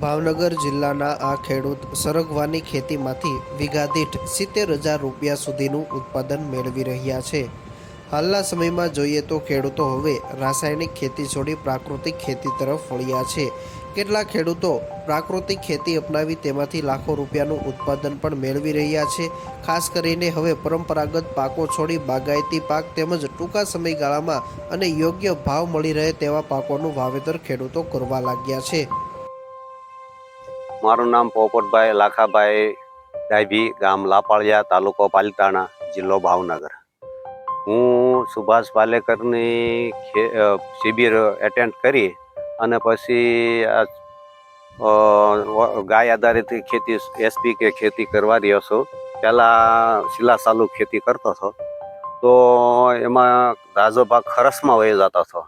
ભાવનગર જિલ્લાના આ ખેડૂત સરગવાની ખેતીમાંથી વીઘા દીઠ 70,000 રૂપિયા સુધીનું ઉત્પાદન મેળવી રહ્યા છે। હાલના સમયમાં જોઈએ તો ખેડૂતો હવે રાસાયણિક ખેતી છોડી પ્રાકૃતિક ખેતી તરફ વળ્યા છે। કેટલાક ખેડૂતો પ્રાકૃતિક ખેતી અપનાવી તેમાંથી લાખો રૂપિયાનું ઉત્પાદન પણ મેળવી રહ્યા છે। ખાસ કરીને હવે પરંપરાગત પાકો છોડી બાગાયતી પાક તેમજ ટૂંકા સમયગાળામાં અને યોગ્ય ભાવ મળી રહે તેવા પાકોનું વાવેતર ખેડૂતો કરવા લાગ્યા છે। મારું નામ પોપટભાઈ લાખાભાઈ ડાભી, ગામ લાપાળિયા, તાલુકો પાલિતાણા, જિલ્લો ભાવનગર। હું સુભાષ પાલેકરની શિબિર એટેન્ડ કરી અને પછી ગાય આધારિત ખેતી એસપી ખેતી કરવા રહ્યો છું। પહેલાં શિલા ચાલુ ખેતી કરતો હતો તો એમાં ઝાઝો ભાગ ખરસમાં વહી જતો હતો।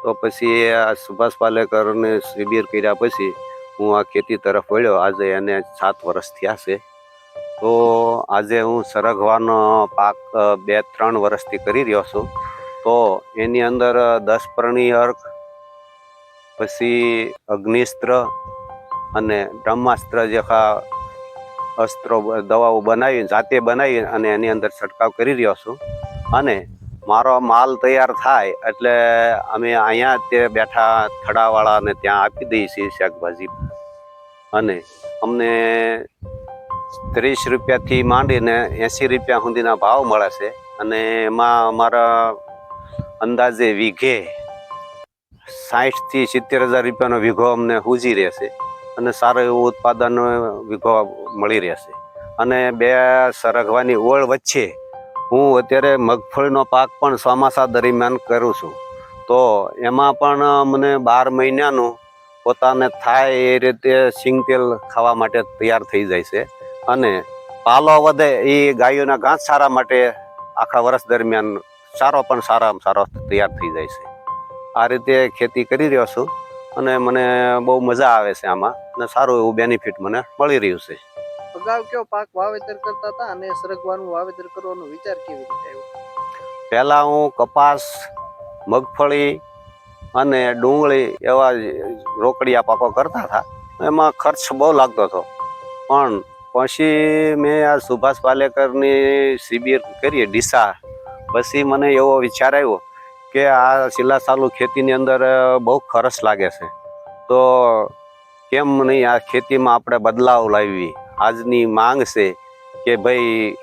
તો પછી આ સુભાષ પાલેકરની શિબિર કર્યા પછી હું આ ખેતી તરફ વળ્યો। આજે એને 7 વર્ષ થયા છે। તો આજે હું સરગવાનો પાક 2-3 વર્ષથી કરી રહ્યો છું। તો એની અંદર 10 પરણી અર્ક, પછી અગ્નિસ્ત્ર અને બ્રહ્માસ્ત્ર જેવા અસ્ત્રો દવાઓ બનાવી જાતે બનાવી અને એની અંદર છંટકાવ કરી રહ્યો છું। અને મારો માલ તૈયાર થાય એટલે અમે અહીંયા તે બેઠા થડાવાળાને ત્યાં આપી દઈએ છીએ શાકભાજી। અને અમને 30 રૂપિયાથી માંડીને 80 રૂપિયા સુધીના ભાવ મળે છે। અને એમાં અમારા અંદાજે વીઘે 60,000થી 70,000 રૂપિયાનો વીઘો અમને સૂજી રહેશે અને સારું એવું ઉત્પાદન વીઘો મળી રહેશે। અને બે સરગવાની ઓળ વચ્ચે હું અત્યારે મગફળીનો પાક પણ ચોમાસા દરમિયાન કરું છું। તો એમાં પણ મને 12 મહિનાનું પોતાને થાય એ રીતે સિંગ તેલ ખાવા માટે તૈયાર થઈ જાય છે। અને પાલો વધે એ ગાયોના ઘાસચારા માટે આખા વર્ષ દરમિયાન સારામાં સારો તૈયાર થઈ જાય છે। આ રીતે ખેતી કરી રહ્યો છું અને મને બહુ મજા આવે છે આમાં અને સારું એવું બેનિફિટ મને મળી રહ્યું છે। અગાઉ કયો પાક વાવેતર કરતા હતા અને સરગવાનું વાવેતર કરવાનો વિચાર કેવી રીતે આવ્યો? પહેલાં હું કપાસ, મગફળી અને ડુંગળી એવા રોકડિયા પાકો કરતા હતા। એમાં ખર્ચ બહુ લાગતો હતો, પણ પછી મેં આ સુભાષ પાલેકરની શિબિર કરી ડીસા, પછી મને એવો વિચાર આવ્યો કે આ શિલા ચાલુ ખેતીની અંદર બહુ ખર્ચ લાગે છે, તો કેમ નહીં આ ખેતીમાં આપણે બદલાવ લાવવી। આજની માંગ છે કે ભાઈ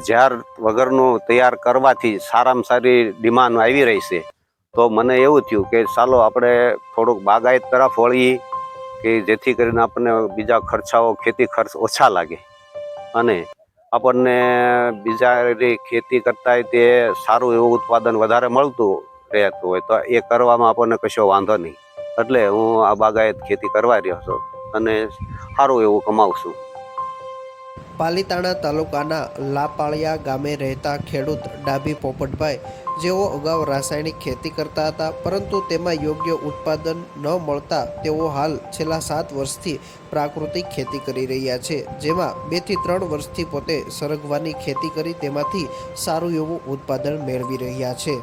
ઝાર વગરનું તૈયાર કરવાથી સારામાં સારી ડિમાન્ડ આવી રહી છે। તો મને એવું થયું કે ચાલો આપણે થોડુંક બાગાયત તરફ વળીએ કે જેથી કરીને આપણને બીજા ખર્ચાઓ ખેતી ખર્ચ ઓછા લાગે અને આપણને બીજા ખેતી કરતાં તે સારું એવું ઉત્પાદન વધારે મળતું રહેતું હોય તો એ કરવામાં આપણને કશો વાંધો નહીં। એટલે હું આ બાગાયત ખેતી કરવા રહ્યો છું અને સારું એવું કમાઉં છું। પાલિતાણા તાલુકાના લાપાળિયા ગામે રહેતા ખેડૂત ડાભી પોપટભાઈ, જેઓ અગાઉ રાસાયણિક ખેતી કરતા હતા પરંતુ તેમાં યોગ્ય ઉત્પાદન ન મળતા તેઓ હાલ છેલ્લા 7 વર્ષથી પ્રાકૃતિક ખેતી કરી રહ્યા છે, જેમાં 2 થી 3 વર્ષથી પોતે સરગવાની ખેતી કરી તેમાંથી સારું એવું ઉત્પાદન મેળવી રહ્યા છે।